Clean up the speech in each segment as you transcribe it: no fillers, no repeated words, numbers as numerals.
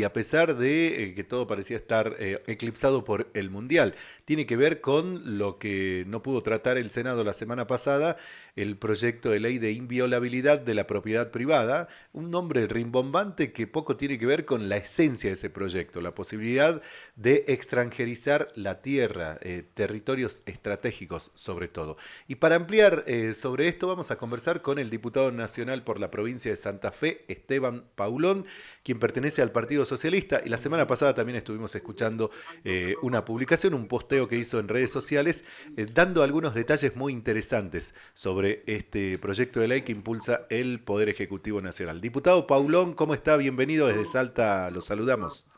y a pesar de que todo parecía estar eclipsado por el Mundial. Tiene que ver con lo que no pudo tratar el Senado la semana pasada, el proyecto de ley de inviolabilidad de la propiedad privada, un nombre rimbombante que poco tiene que ver con la esencia de ese proyecto, la posibilidad de extranjerizar la tierra, territorios estratégicos sobre todo. Y para ampliar sobre esto vamos a conversar con el diputado nacional por la provincia de Santa Fe, Esteban Paulón, quien pertenece al Partido Socialista. Y la semana pasada también estuvimos escuchando una publicación, un posteo que hizo en redes sociales, dando algunos detalles muy interesantes sobre este proyecto de ley que impulsa el Poder Ejecutivo Nacional. Diputado Paulón, ¿cómo está? Bienvenido desde Salta, los saludamos.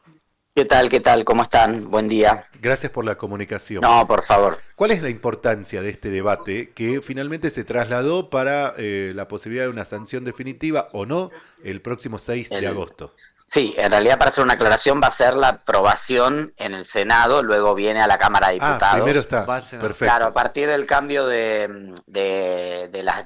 ¿Qué tal? ¿Qué tal? ¿Cómo están? Buen día. Gracias por la comunicación. No, por favor. ¿Cuál es la importancia de este debate que finalmente se trasladó para la posibilidad de una sanción definitiva o no el próximo 6 de El... agosto? Sí, en realidad para hacer una aclaración va a ser la aprobación en el Senado, luego viene a la Cámara de Ah, primero Diputados. está. Va al Senado. Claro, a Perfecto. partir del cambio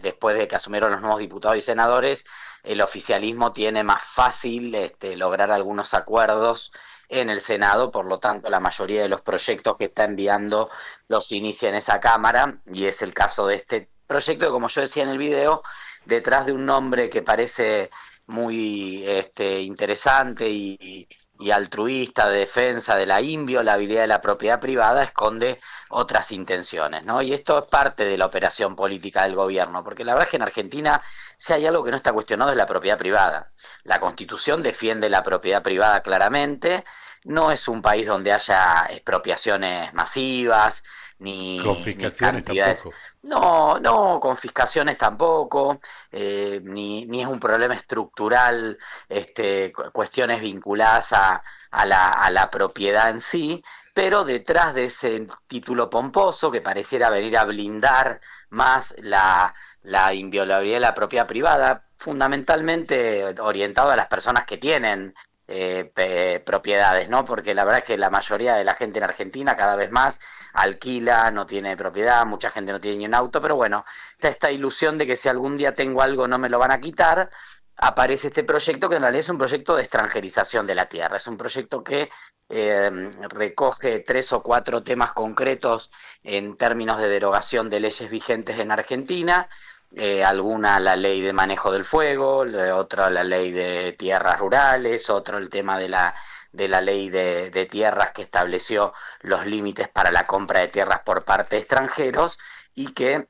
después de que asumieron los nuevos diputados y senadores, el oficialismo tiene más fácil lograr algunos acuerdos en el Senado, por lo tanto la mayoría de los proyectos que está enviando los inicia en esa Cámara, y es el caso de este proyecto que, como yo decía en el video, detrás de un nombre que parece muy interesante y altruista de defensa de la inviolabilidad de la propiedad privada, esconde otras intenciones, ¿no? Y esto es parte de la operación política del gobierno, porque la verdad es que en Argentina, si hay algo que no está cuestionado, es la propiedad privada. La Constitución defiende la propiedad privada claramente, no es un país donde haya expropiaciones masivas, ni Confiscaciones cantidades, tampoco. no, confiscaciones tampoco, ni es un problema estructural, cuestiones vinculadas a la propiedad en sí, pero detrás de ese título pomposo que pareciera venir a blindar más la inviolabilidad de la propiedad privada, fundamentalmente orientado a las personas que tienen propiedades, ¿no? Porque la verdad es que la mayoría de la gente en Argentina cada vez más alquila, no tiene propiedad, mucha gente no tiene ni un auto, pero bueno, está esta ilusión de que si algún día tengo algo no me lo van a quitar. Aparece este proyecto que en realidad es un proyecto de extranjerización de la tierra, es un proyecto que recoge 3 o 4 temas concretos en términos de derogación de leyes vigentes en Argentina, alguna la ley de manejo del fuego, otra la ley de tierras rurales, otro el tema de la ley de tierras que estableció los límites para la compra de tierras por parte de extranjeros y que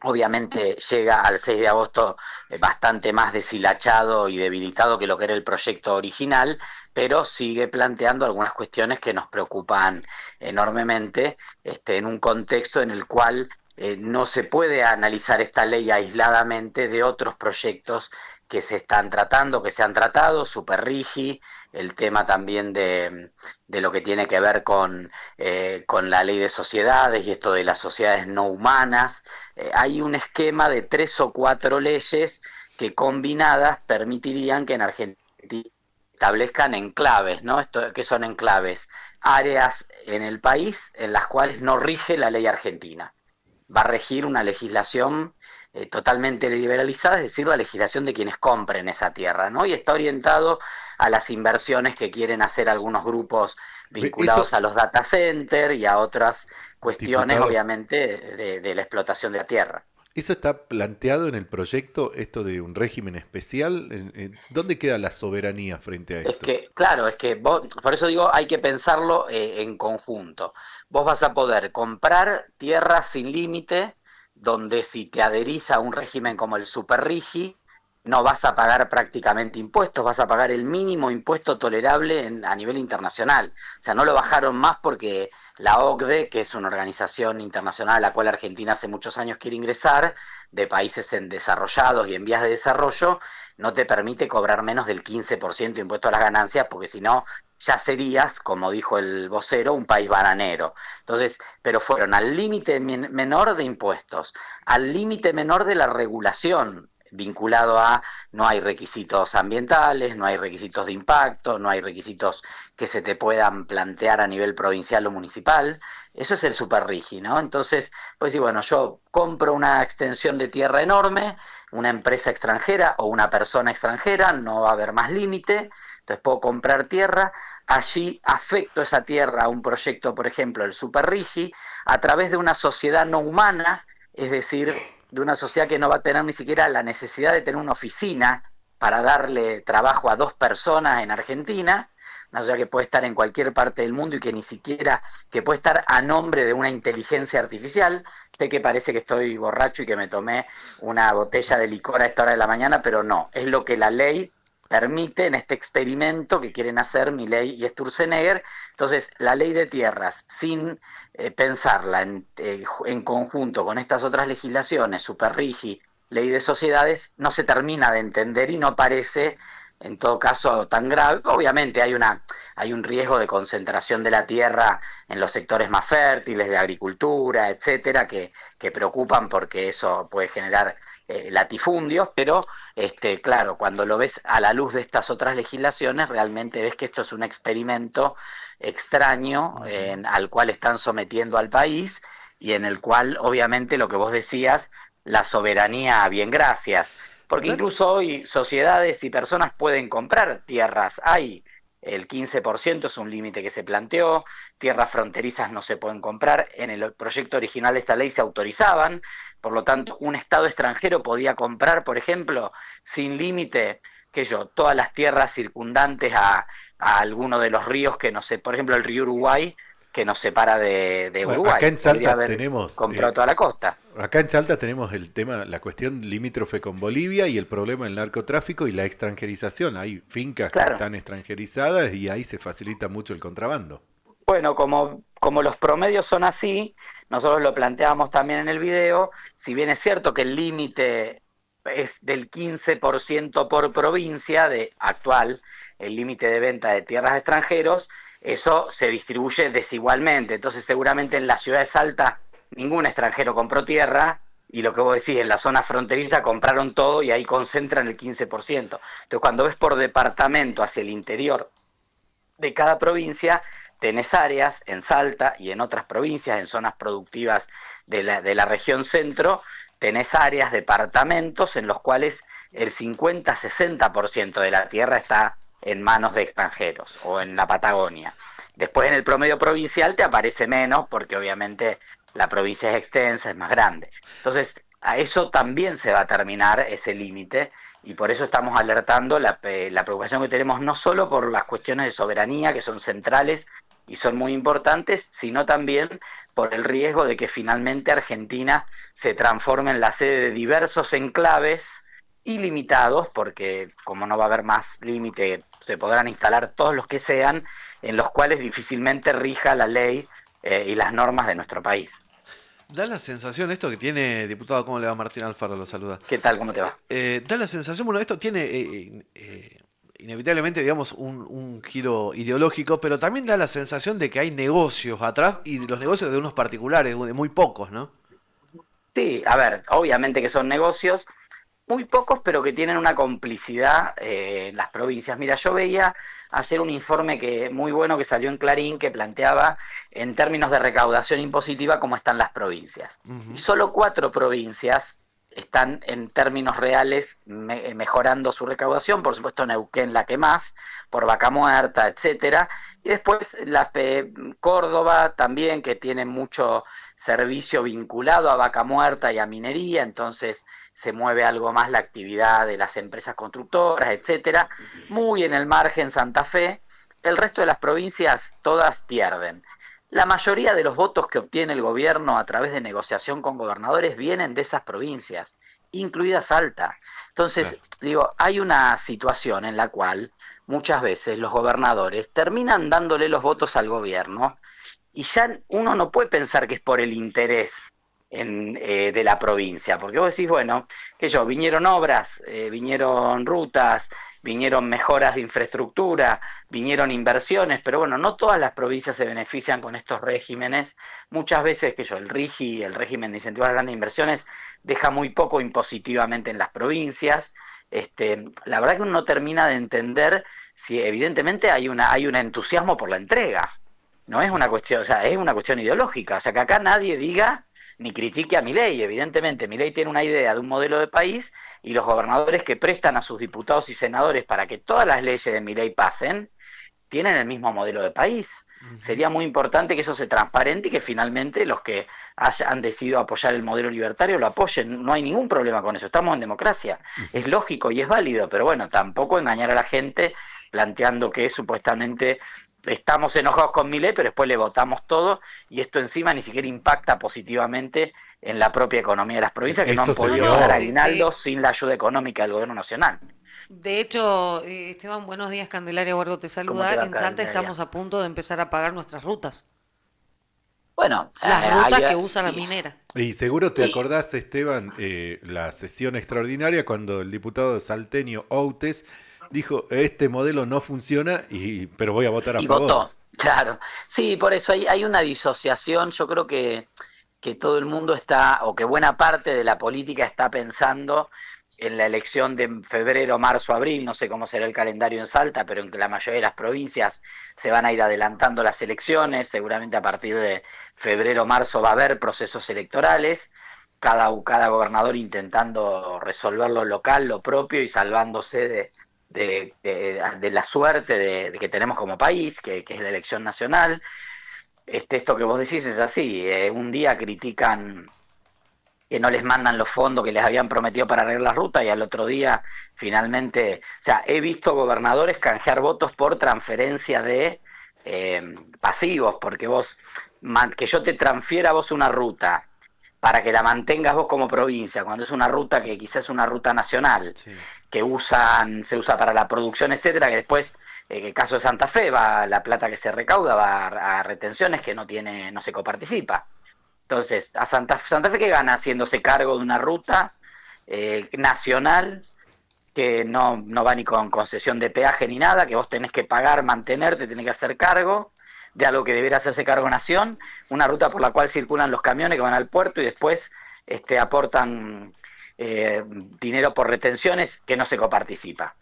obviamente llega al 6 de agosto bastante más deshilachado y debilitado que lo que era el proyecto original, pero sigue planteando algunas cuestiones que nos preocupan enormemente, en un contexto en el cual no se puede analizar esta ley aisladamente de otros proyectos que se están tratando, que se han tratado, Superrigi, el tema también de lo que tiene que ver con la ley de sociedades y esto de las sociedades no humanas. Hay un esquema de 3 o 4 leyes que combinadas permitirían que en Argentina establezcan enclaves, ¿no? ¿Qué son enclaves? Áreas en el país en las cuales no rige la ley argentina. Va a regir una legislación totalmente liberalizada, es decir, la legislación de quienes compren esa tierra, ¿no? Y está orientado a las inversiones que quieren hacer algunos grupos vinculados Eso, a los data centers y a otras cuestiones, diputado, obviamente, de la explotación de la tierra. ¿eso está planteado en el proyecto, esto de un régimen especial? ¿Dónde queda la soberanía frente a Es esto? que, claro, es que vos, por eso digo, hay que pensarlo en conjunto. Vos vas a poder comprar tierras sin límite, donde si te adherís a un régimen como el Superrigi, no vas a pagar prácticamente impuestos, vas a pagar el mínimo impuesto tolerable a nivel internacional. O sea, no lo bajaron más porque la OCDE, que es una organización internacional a la cual Argentina hace muchos años quiere ingresar, de países en desarrollados y en vías de desarrollo, no te permite cobrar menos del 15% de impuesto a las ganancias, porque si no, ya serías, como dijo el vocero, un país bananero. Entonces, pero fueron al límite menor de impuestos, al límite menor de la regulación, vinculado a no hay requisitos ambientales, no hay requisitos de impacto, no hay requisitos que se te puedan plantear a nivel provincial o municipal. Eso es el superrigi, ¿no? Entonces, pues sí, bueno, yo compro una extensión de tierra enorme, una empresa extranjera o una persona extranjera, no va a haber más límite, Entonces puedo comprar tierra, allí afecto esa tierra a un proyecto, por ejemplo, el Superrigi, a través de una sociedad no humana, es decir, de una sociedad que no va a tener ni siquiera la necesidad de tener una oficina para darle trabajo a 2 personas en Argentina, una sociedad que puede estar en cualquier parte del mundo y que ni siquiera, que puede estar a nombre de una inteligencia artificial. Sé que parece que estoy borracho y que me tomé una botella de licor a esta hora de la mañana, pero no, es lo que la ley permite en este experimento que quieren hacer Milei y Sturzenegger. Entonces, la ley de tierras, sin pensarla en conjunto con estas otras legislaciones, Superrigi, ley de sociedades, no se termina de entender y no parece en todo caso tan grave. Obviamente hay un riesgo de concentración de la tierra en los sectores más fértiles, de agricultura, etcétera, que preocupan porque eso puede generar latifundios, pero claro, cuando lo ves a la luz de estas otras legislaciones, realmente ves que esto es un experimento extraño al cual están sometiendo al país y en el cual, obviamente, lo que vos decías, la soberanía, bien gracias, porque Dale. incluso hoy sociedades y personas pueden comprar tierras. Hay el 15% es un límite que se planteó, tierras fronterizas no se pueden comprar, en el proyecto original de esta ley se autorizaban, por lo tanto un Estado extranjero podía comprar, por ejemplo, sin límite, que yo, todas las tierras circundantes a alguno de los ríos que no sé, por ejemplo el río Uruguay, que nos separa de Bueno, acá Uruguay, en podría Salta haber tenemos, comprado toda la costa. acá en Salta tenemos el tema, la cuestión limítrofe con Bolivia y el problema del narcotráfico y la extranjerización. Hay fincas que Claro. están extranjerizadas y ahí se facilita mucho el contrabando. Bueno, como los promedios son así, nosotros lo planteamos también en el video, si bien es cierto que el límite es del 15% por provincia de actual, el límite de venta de tierras a extranjeros, eso se distribuye desigualmente. Entonces seguramente en la ciudad de Salta ningún extranjero compró tierra y lo que vos decís, en la zona fronteriza compraron todo y ahí concentran el 15%. Entonces cuando ves por departamento hacia el interior de cada provincia, tenés áreas en Salta y en otras provincias, en zonas productivas de la región centro, tenés áreas, departamentos en los cuales el 50-60% de la tierra está en manos de extranjeros o en la Patagonia. Después en el promedio provincial te aparece menos porque obviamente la provincia es extensa, es más grande. Entonces, a eso también se va a terminar ese límite y por eso estamos alertando la preocupación que tenemos no solo por las cuestiones de soberanía que son centrales y son muy importantes, sino también por el riesgo de que finalmente Argentina se transforme en la sede de diversos enclaves ilimitados, porque como no va a haber más límite, se podrán instalar todos los que sean, en los cuales difícilmente rija la ley y las normas de nuestro país. Da la sensación esto que tiene, diputado, ¿cómo le va? Martín Alfaro lo saluda. ¿Qué tal? ¿Cómo te va? Da la sensación, bueno, esto tiene inevitablemente, digamos, un giro ideológico, pero también da la sensación de que hay negocios atrás y los negocios de unos particulares, de muy pocos, ¿no? Sí, a ver, obviamente que son negocios, muy pocos, pero que tienen una complicidad en las provincias. Mira, yo veía ayer un informe muy bueno que salió en Clarín que planteaba en términos de recaudación impositiva cómo están las provincias. Y Ujú. solo 4 provincias están en términos reales mejorando su recaudación, por supuesto Neuquén la que más, por Vaca Muerta, etcétera, y después Córdoba también, que tiene mucho servicio vinculado a Vaca Muerta y a minería, entonces se mueve algo más la actividad de las empresas constructoras, etcétera. Muy en el margen Santa Fe. El resto de las provincias todas pierden. La mayoría de los votos que obtiene el gobierno a través de negociación con gobernadores vienen de esas provincias, incluida Salta. Entonces, Claro. digo, hay una situación en la cual muchas veces los gobernadores terminan dándole los votos al gobierno y ya uno no puede pensar que es por el interés de la provincia, porque vos decís, bueno, que yo, vinieron obras, vinieron rutas, vinieron mejoras de infraestructura, vinieron inversiones, pero bueno, no todas las provincias se benefician con estos regímenes. Muchas veces, que yo, el RIGI, el régimen de incentivos a las grandes inversiones, deja muy poco impositivamente en las provincias. La verdad que uno no termina de entender si evidentemente hay un entusiasmo por la entrega. No es una cuestión, o sea, es una cuestión ideológica. O sea, que acá nadie diga ni critique a Milei. Evidentemente, Milei tiene una idea de un modelo de país y los gobernadores que prestan a sus diputados y senadores para que todas las leyes de Milei pasen, tienen el mismo modelo de país. Ujú. Sería muy importante que eso se transparente y que finalmente los que han decidido apoyar el modelo libertario lo apoyen. No hay ningún problema con eso, estamos en democracia. Ujú. Es lógico y es válido, pero bueno, tampoco engañar a la gente planteando que supuestamente estamos enojados con Milei, pero después le votamos todo y esto encima ni siquiera impacta positivamente en la propia economía de las provincias que no Eso han No, podido sería pagar no, óbvio. aguinaldos sin la ayuda económica del gobierno nacional. de hecho, Esteban, buenos días, Candelaria Huergo te ¿Cómo saluda. te va, En Salta Candelaria? estamos a punto de empezar a pagar nuestras rutas, Bueno, las hay, rutas que usa la minera. Y seguro te y, acordás, Esteban, la sesión extraordinaria cuando el diputado salteño Outes dijo, este modelo no funciona, pero voy a votar a y favor. votó, claro. Sí, por eso hay una disociación, yo creo que todo el mundo está, o que buena parte de la política está pensando en la elección de febrero, marzo, abril, no sé cómo será el calendario en Salta, pero en que la mayoría de las provincias se van a ir adelantando las elecciones, seguramente a partir de febrero, marzo va a haber procesos electorales, cada gobernador intentando resolver lo local, lo propio y salvándose de la suerte de que tenemos como país, que es la elección nacional. Esto que vos decís es así, un día critican que no les mandan los fondos que les habían prometido para arreglar la ruta y al otro día finalmente, o sea, he visto gobernadores canjear votos por transferencia de pasivos, porque vos, que yo te transfiera a vos una ruta para que la mantengas vos como provincia, cuando es una ruta que quizás es una ruta nacional, Sí. que se usa para la producción, etcétera, que después, en el caso de Santa Fe, va la plata que se recauda va a retenciones que no se coparticipa. Entonces, Santa Fe que gana haciéndose cargo de una ruta nacional que no va ni con concesión de peaje ni nada, que vos tenés que pagar, mantenerte, tenés que hacer cargo de algo que debería hacerse cargo nación, una ruta por la cual circulan los camiones que van al puerto y después aportan dinero por retenciones que no se coparticipa.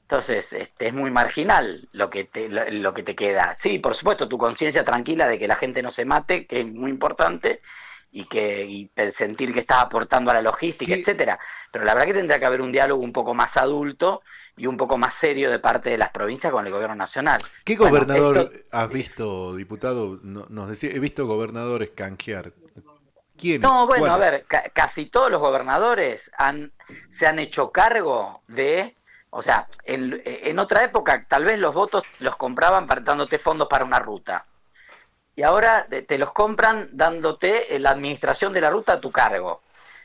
Entonces, es muy marginal lo que te queda. Sí, por supuesto, tu conciencia tranquila de que la gente no se mate, que es muy importante, y sentir que estás aportando a la logística, ¿Qué, etcétera. Pero la verdad que tendrá que haber un diálogo un poco más adulto y un poco más serio de parte de las provincias con el gobierno nacional. qué Bueno, gobernador esto. has visto, diputado? Nos decía, he visto gobernadores canjear. ¿Quiénes? No, bueno, a ¿Cuáles? ver, casi todos los gobernadores se han hecho cargo de, o sea, en otra época tal vez los votos los compraban dándote fondos para una ruta. Y ahora te los compran dándote la administración de la ruta a tu cargo.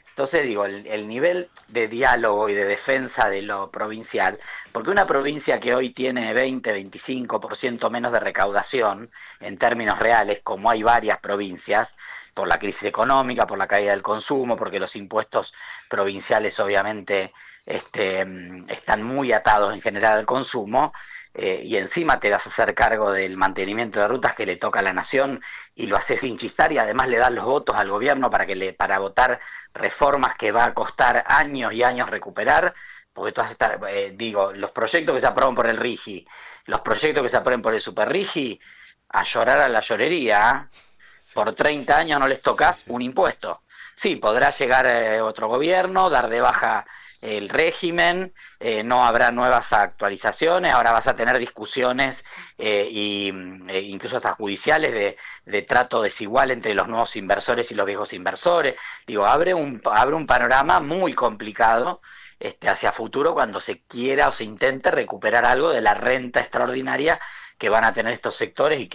Entonces digo, el nivel de diálogo y de defensa de lo provincial, porque una provincia que hoy tiene 20-25% menos de recaudación en términos reales, como hay varias provincias, por la crisis económica, por la caída del consumo, porque los impuestos provinciales obviamente están muy atados en general al consumo, y encima te vas a hacer cargo del mantenimiento de rutas que le toca a la nación y lo haces sin chistar y además le das los votos al gobierno para votar reformas que va a costar años y años recuperar, porque todas estas, digo, los proyectos que se aprueban por el RIGI, los proyectos que se aprueben por el Super RIGI, a llorar a la llorería, ¿eh? Sí, Por 30 años no les sí, tocas sí. un impuesto. Sí, podrá llegar otro gobierno, dar de baja el régimen, no habrá nuevas actualizaciones, ahora vas a tener discusiones incluso hasta judiciales de trato desigual entre los nuevos inversores y los viejos inversores. Digo, abre un panorama muy complicado hacia futuro cuando se quiera o se intente recuperar algo de la renta extraordinaria que van a tener estos sectores y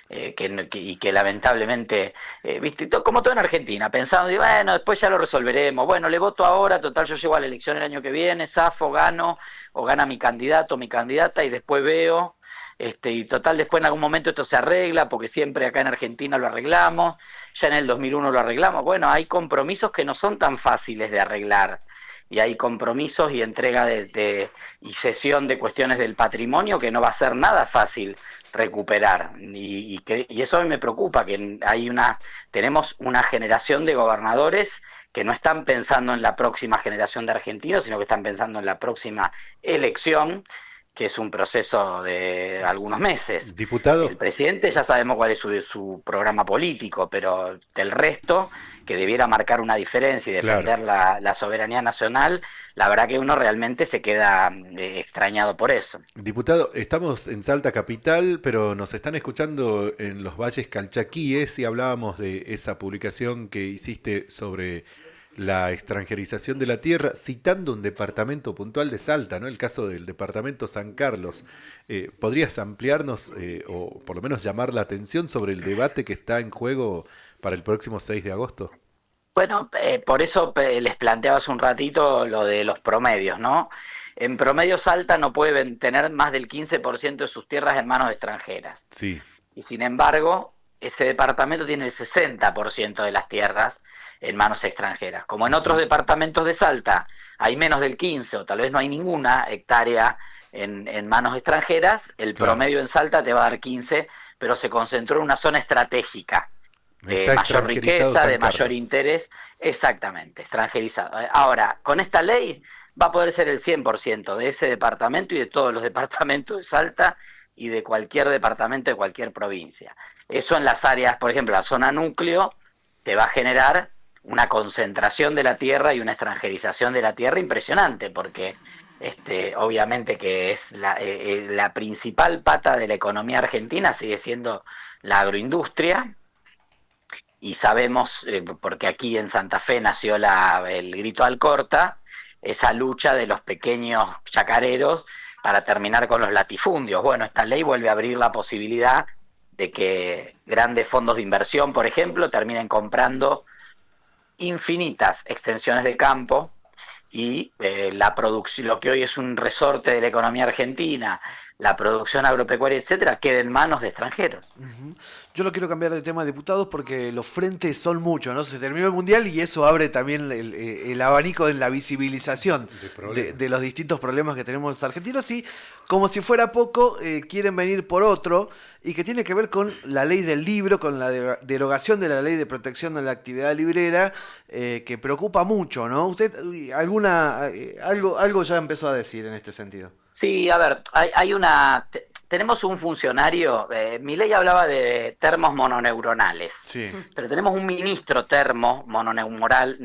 y que lamentablemente, viste, como todo en Argentina, pensando, y bueno, después ya lo resolveremos, bueno, le voto ahora, total, yo llego a la elección el año que viene, zafo, gano, o gana mi candidato, mi candidata, y después veo, y total, después en algún momento esto se arregla, porque siempre acá en Argentina lo arreglamos, ya en el 2001 lo arreglamos, bueno, hay compromisos que no son tan fáciles de arreglar, y hay compromisos y entrega y cesión de cuestiones del patrimonio que no va a ser nada fácil recuperar. Y eso a mí me preocupa, que tenemos una generación de gobernadores que no están pensando en la próxima generación de argentinos, sino que están pensando en la próxima elección que es un proceso de algunos meses. El Diputado, presidente ya sabemos cuál es su programa político, pero del resto, que debiera marcar una diferencia y claro. defender la soberanía nacional, la verdad que uno realmente se queda extrañado por eso. Diputado, estamos en Salta Capital, pero nos están escuchando en los valles calchaquíes y hablábamos de esa publicación que hiciste sobre la extranjerización de la tierra, citando un departamento puntual de Salta, ¿no? El caso del departamento San Carlos. ¿Podrías ampliarnos o por lo menos llamar la atención sobre el debate que está en juego para el próximo 6 de agosto? Bueno, por eso les planteaba hace un ratito lo de los promedios, ¿no? En promedio Salta no puede tener más del 15% de sus tierras en manos extranjeras. Sí, Y sin embargo, ese departamento tiene el 60% de las tierras en manos extranjeras. Como en otros ujú, departamentos de Salta hay menos del 15 o tal vez no hay ninguna hectárea en manos extranjeras, el claro. promedio en Salta te va a dar 15, pero se concentró en una zona estratégica de Está mayor extranjerizado riqueza, San de mayor Carlos. interés, exactamente, extranjerizado. Ahora, con esta ley va a poder ser el 100% de ese departamento y de todos los departamentos de Salta y de cualquier departamento de cualquier provincia. Eso en las áreas, por ejemplo, la zona núcleo te va a generar una concentración de la tierra y una extranjerización de la tierra impresionante, porque obviamente que es la principal pata de la economía argentina sigue siendo la agroindustria, y sabemos, porque aquí en Santa Fe nació el Grito Alcorta, esa lucha de los pequeños chacareros para terminar con los latifundios. Bueno, esta ley vuelve a abrir la posibilidad de que grandes fondos de inversión, por ejemplo, terminen comprando infinitas extensiones de campo y la producción, lo que hoy es un resorte de la economía argentina, la producción agropecuaria, etcétera, quede en manos de extranjeros. Ujú. Yo lo quiero cambiar de tema, diputados, porque los frentes son muchos, ¿no? Se terminó el mundial y eso abre también el abanico de la visibilización De de problemas. los distintos problemas que tenemos los argentinos y, como si fuera poco, quieren venir por otro y que tiene que ver con la ley del libro, con la derogación de la ley de protección de la actividad librera, que preocupa mucho, ¿no? Usted algo ya empezó a decir en este sentido. Sí, a ver, tenemos un funcionario, Milei hablaba de termos mononeuronales, Sí, pero tenemos un ministro mononeuronal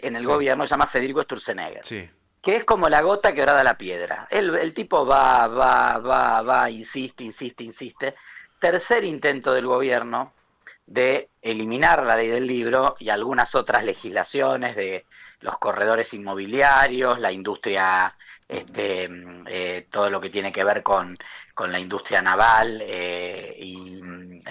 en el Sí, gobierno que se llama Federico Sturzenegger, sí. que es como la gota que horada la piedra. El tipo va, insiste, insiste, insiste. Tercer intento del gobierno de eliminar la ley del libro y algunas otras legislaciones de los corredores inmobiliarios, la industria, todo lo que tiene que ver con la industria naval y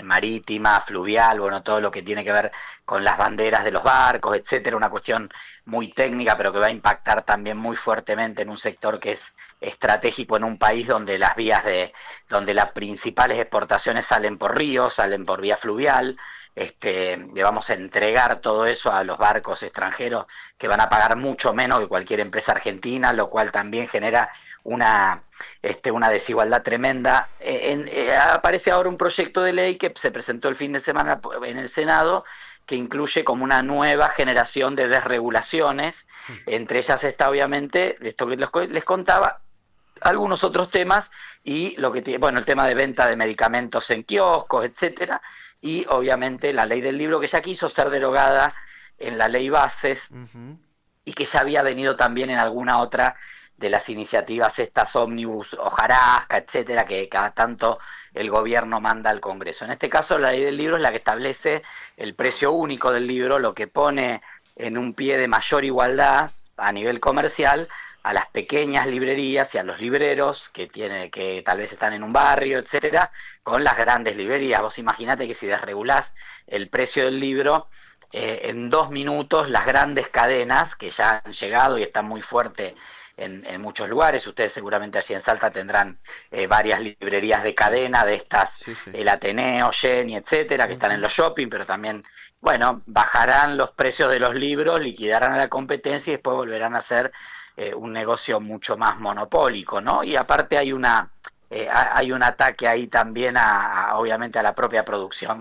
marítima, fluvial, bueno, todo lo que tiene que ver con las banderas de los barcos, etcétera, una cuestión muy técnica, pero que va a impactar también muy fuertemente en un sector que es estratégico en un país donde donde las principales exportaciones salen por río, salen por vía fluvial. Le vamos a entregar todo eso a los barcos extranjeros que van a pagar mucho menos que cualquier empresa argentina, lo cual también genera una desigualdad tremenda. Aparece ahora un proyecto de ley que se presentó el fin de semana en el Senado, que incluye como una nueva generación de desregulaciones. Entre ellas está obviamente esto que les contaba, algunos otros temas y bueno, el tema de venta de medicamentos en kioscos, etcétera, y obviamente la ley del libro que ya quiso ser derogada en la ley bases Ujú. y que ya había venido también en alguna otra de las iniciativas estas ómnibus, hojarasca, etcétera, que cada tanto el gobierno manda al Congreso. En este caso, la ley del libro es la que establece el precio único del libro, lo que pone en un pie de mayor igualdad a nivel comercial a las pequeñas librerías y a los libreros que tal vez están en un barrio, etcétera, con las grandes librerías. Vos imaginate que si desregulás el precio del libro, en 2 minutos las grandes cadenas que ya han llegado y están muy fuertes en muchos lugares, ustedes seguramente allí en Salta tendrán varias librerías de Sí, cadena, de estas, sí, sí. el Ateneo, Jenny, etcétera, que están en Ujú. los shopping, pero también, bueno, bajarán los precios de los libros, liquidarán a la competencia y después volverán a hacer un negocio mucho más monopólico, ¿no? Y aparte hay un ataque ahí también obviamente a la propia producción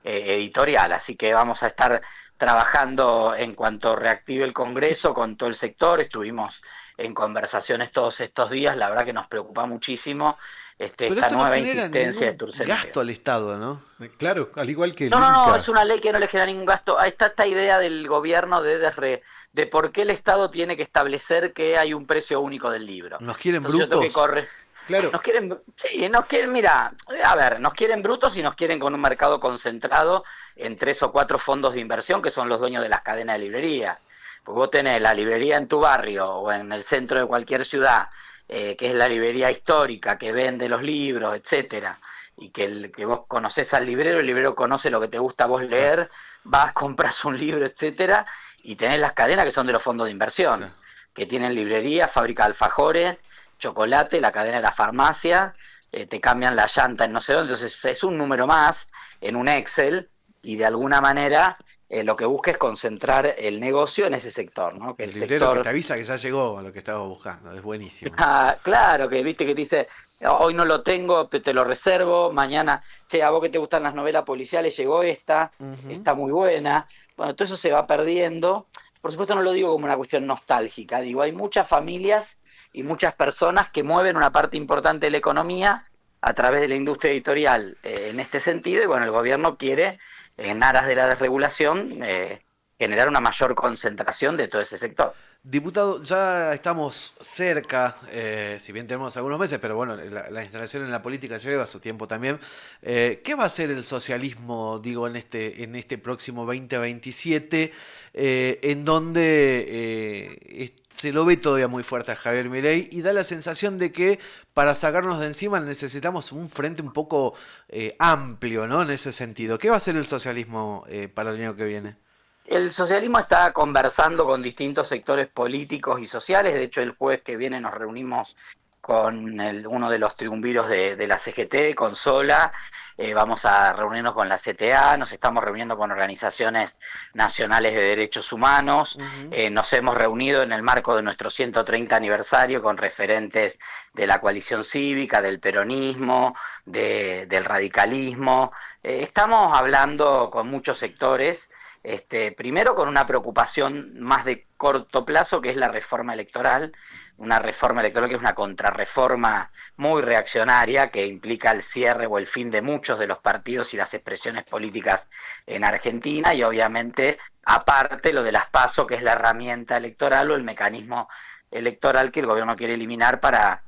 editorial, así que vamos a estar trabajando en cuanto reactive el Congreso con todo el sector. Estuvimos en conversaciones todos estos días, la verdad que nos preocupa muchísimo Pero esta esto no nueva genera insistencia de ningún Sturzenegger. gasto al Estado, ¿no? Claro, al igual que el No, Inca. es una ley que no le genera ningún gasto. Ahí está esta idea del gobierno de por qué el Estado tiene que establecer que hay un precio único del libro. ¿Nos quieren Entonces yo tengo que brutos? correr. Claro, Nos quieren, sí, nos quieren, mira, a ver, nos quieren brutos y nos quieren con un mercado concentrado en 3 o 4 fondos de inversión que son los dueños de las cadenas de librería. Porque vos tenés la librería en tu barrio o en el centro de cualquier ciudad, que es la librería histórica, que vende los libros, etcétera, y que vos conocés al librero, el librero conoce lo que te gusta a vos Claro, leer, vas, compras un libro, etcétera, y tenés las cadenas que son de los fondos de inversión, claro. que tienen librería, fábrica de alfajores, chocolate, la cadena de la farmacia, te cambian la llanta en no sé dónde, entonces es un número más en un Excel y de alguna manera lo que busca es concentrar el negocio en ese sector, ¿no? Que El el librero que te sector, avisa que ya llegó a lo que estabas buscando. Es buenísimo. claro, que viste que te dice, hoy no lo tengo, te lo reservo, mañana, che, a vos que te gustan las novelas policiales, llegó esta, Ujú. está muy buena. Bueno, todo eso se va perdiendo. Por supuesto no lo digo como una cuestión nostálgica, digo, hay muchas familias y muchas personas que mueven una parte importante de la economía a través de la industria editorial en este sentido, y bueno, el gobierno quiere, en aras de la desregulación, generar una mayor concentración de todo ese sector. Diputado, ya estamos cerca, si bien tenemos algunos meses, pero bueno, la instalación en la política lleva su tiempo también. ¿Qué va a hacer el socialismo, digo, en este próximo 2027, en donde se lo ve todavía muy fuerte a Javier Milei y da la sensación de que para sacarnos de encima necesitamos un frente un poco amplio, ¿no? En ese sentido. ¿Qué va a hacer el socialismo para el año que viene? El socialismo está conversando con distintos sectores políticos y sociales. De hecho, el jueves que viene nos reunimos con uno de los triunviros de la CGT, con Sola. Vamos a reunirnos con la CTA, nos estamos reuniendo con organizaciones nacionales de derechos humanos. Ujú. Nos hemos reunido en el marco de nuestro 130 aniversario con referentes de la coalición cívica, del peronismo, del radicalismo. Estamos hablando con muchos sectores. Primero con una preocupación más de corto plazo, que es la reforma electoral, una reforma electoral que es una contrarreforma muy reaccionaria, que implica el cierre o el fin de muchos de los partidos y las expresiones políticas en Argentina, y obviamente aparte lo de las PASO, que es la herramienta electoral o el mecanismo electoral que el gobierno quiere eliminar para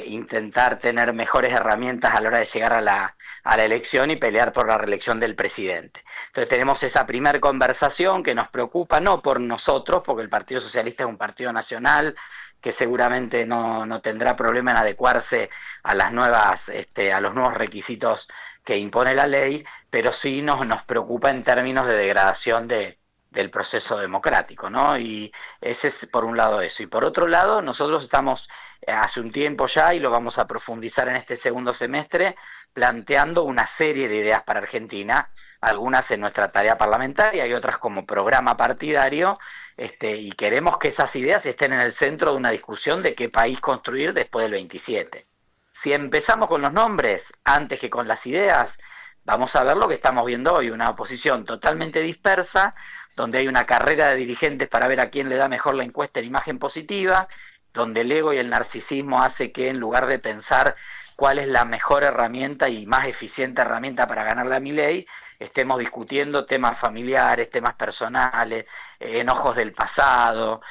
intentar tener mejores herramientas a la hora de llegar a la elección y pelear por la reelección del presidente. Entonces tenemos esa primera conversación que nos preocupa, no por nosotros, porque el Partido Socialista es un partido nacional que seguramente no tendrá problema en adecuarse a las nuevas, a los nuevos requisitos que impone la ley, pero sí nos preocupa en términos de degradación del proceso democrático, ¿no? Y ese es por un lado eso. Y por otro lado, nosotros estamos hace un tiempo ya, y lo vamos a profundizar en este segundo semestre, planteando una serie de ideas para Argentina, algunas en nuestra tarea parlamentaria y otras como programa partidario, y queremos que esas ideas estén en el centro de una discusión de qué país construir después del 27. Si empezamos con los nombres antes que con las ideas, vamos a ver lo que estamos viendo hoy, una oposición totalmente dispersa, donde hay una carrera de dirigentes para ver a quién le da mejor la encuesta en imagen positiva, donde el ego y el narcisismo hace que en lugar de pensar cuál es la mejor herramienta y más eficiente herramienta para ganarle a Milei, estemos discutiendo temas familiares, temas personales, enojos del pasado.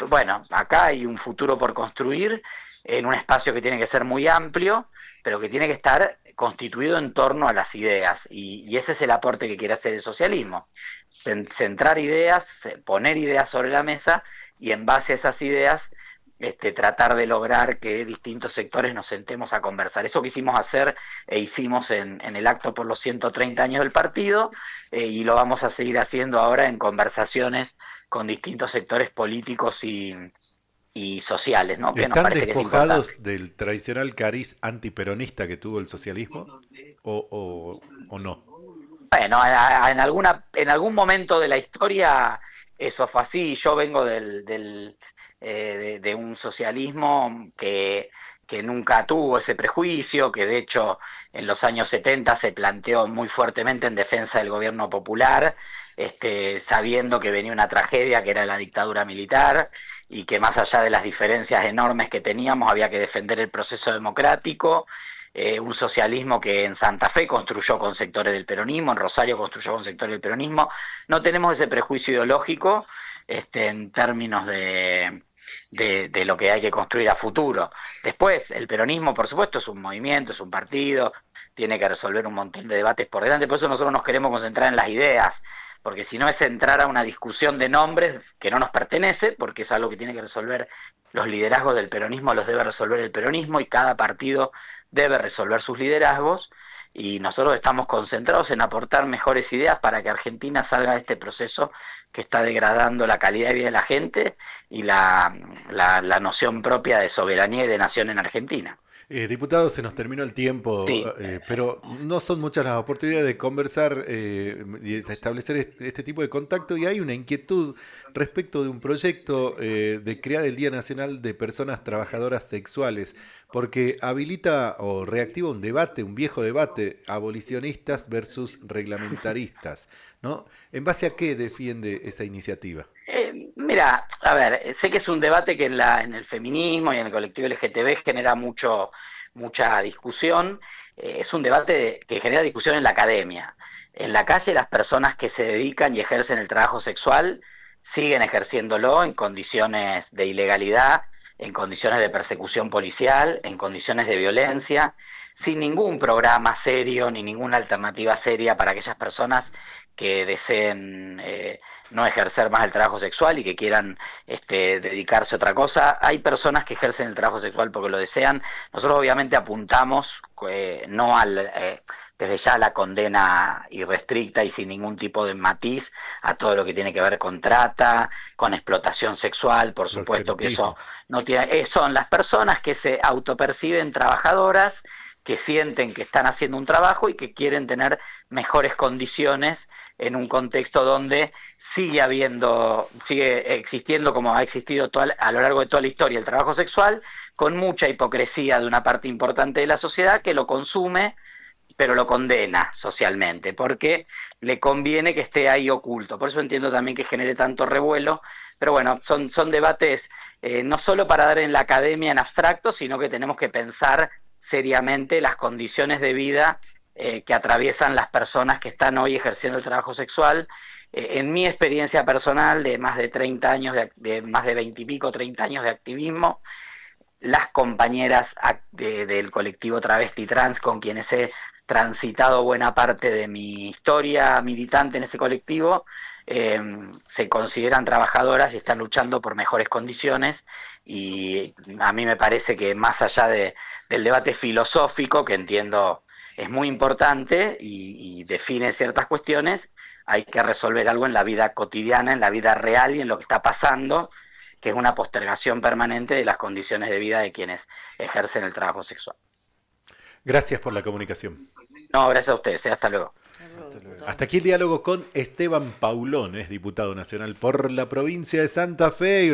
Bueno, acá hay un futuro por construir en un espacio que tiene que ser muy amplio, pero que tiene que estar constituido en torno a las ideas. Y ese es el aporte que quiere hacer el socialismo. Centrar ideas, poner ideas sobre la mesa y en base a esas ideas tratar de lograr que distintos sectores nos sentemos a conversar. Eso quisimos hacer e hicimos en el acto por los 130 años del partido, y lo vamos a seguir haciendo ahora en conversaciones con distintos sectores políticos y sociales, ¿no? Que nos ¿Están parece que es importante. despojados del tradicional cariz antiperonista que tuvo el socialismo? ¿O no? Bueno, en algún momento de la historia eso fue así. Yo vengo de un socialismo que nunca tuvo ese prejuicio, que de hecho en los años 70 se planteó muy fuertemente en defensa del gobierno popular, sabiendo que venía una tragedia que era la dictadura militar, y que más allá de las diferencias enormes que teníamos había que defender el proceso democrático, un socialismo que en Santa Fe construyó con sectores del peronismo, en Rosario construyó con sectores del peronismo. No tenemos ese prejuicio ideológico en términos de lo que hay que construir a futuro. Después, el peronismo, por supuesto, es un movimiento, es un partido, tiene que resolver un montón de debates por delante, por eso nosotros nos queremos concentrar en las ideas, porque si no es entrar a una discusión de nombres que no nos pertenece, porque es algo que tiene que resolver los liderazgos del peronismo, los debe resolver el peronismo y cada partido debe resolver sus liderazgos, y nosotros estamos concentrados en aportar mejores ideas para que Argentina salga de este proceso que está degradando la calidad de vida de la gente y la noción propia de soberanía y de nación en Argentina. Diputado, se nos terminó el tiempo, Sí, pero no son muchas las oportunidades de conversar y de establecer este tipo de contacto, y hay una inquietud respecto de un proyecto de crear el Día Nacional de Personas Trabajadoras Sexuales, porque habilita o reactiva un debate, un viejo debate, abolicionistas versus reglamentaristas, ¿no? ¿En base a qué defiende esa iniciativa? mira, a ver, sé que es un debate que en el feminismo y en el colectivo LGTB genera mucha discusión. Es un debate que genera discusión en la academia. En la calle, las personas que se dedican y ejercen el trabajo sexual siguen ejerciéndolo en condiciones de ilegalidad, en condiciones de persecución policial, en condiciones de violencia, sin ningún programa serio ni ninguna alternativa seria para aquellas personas que deseen no ejercer más el trabajo sexual y que quieran dedicarse a otra cosa. Hay personas que ejercen el trabajo sexual porque lo desean. Nosotros obviamente apuntamos no desde ya a la condena irrestricta y sin ningún tipo de matiz a todo lo que tiene que ver con trata, con explotación sexual, por supuesto que eso Proxenetismo. no tiene, son las personas que se autoperciben trabajadoras, que sienten que están haciendo un trabajo y que quieren tener mejores condiciones en un contexto donde sigue existiendo como ha existido a lo largo de toda la historia el trabajo sexual, con mucha hipocresía de una parte importante de la sociedad que lo consume, pero lo condena socialmente, porque le conviene que esté ahí oculto. Por eso entiendo también que genere tanto revuelo, pero bueno, son debates no solo para dar en la academia en abstracto, sino que tenemos que pensar seriamente las condiciones de vida que atraviesan las personas que están hoy ejerciendo el trabajo sexual. En mi experiencia personal de más de 30 años, de más de 20 y pico, 30 años de activismo, las compañeras del colectivo travesti trans con quienes he transitado buena parte de mi historia militante en ese colectivo, se consideran trabajadoras y están luchando por mejores condiciones, y a mí me parece que más allá del debate filosófico, que entiendo es muy importante y define ciertas cuestiones, hay que resolver algo en la vida cotidiana, en la vida real y en lo que está pasando, que es una postergación permanente de las condiciones de vida de quienes ejercen el trabajo sexual. Gracias por la comunicación. No, gracias a ustedes, hasta luego. Hasta luego, diputado. Hasta aquí el diálogo con Esteban Paulón, es diputado nacional por la provincia de Santa Fe y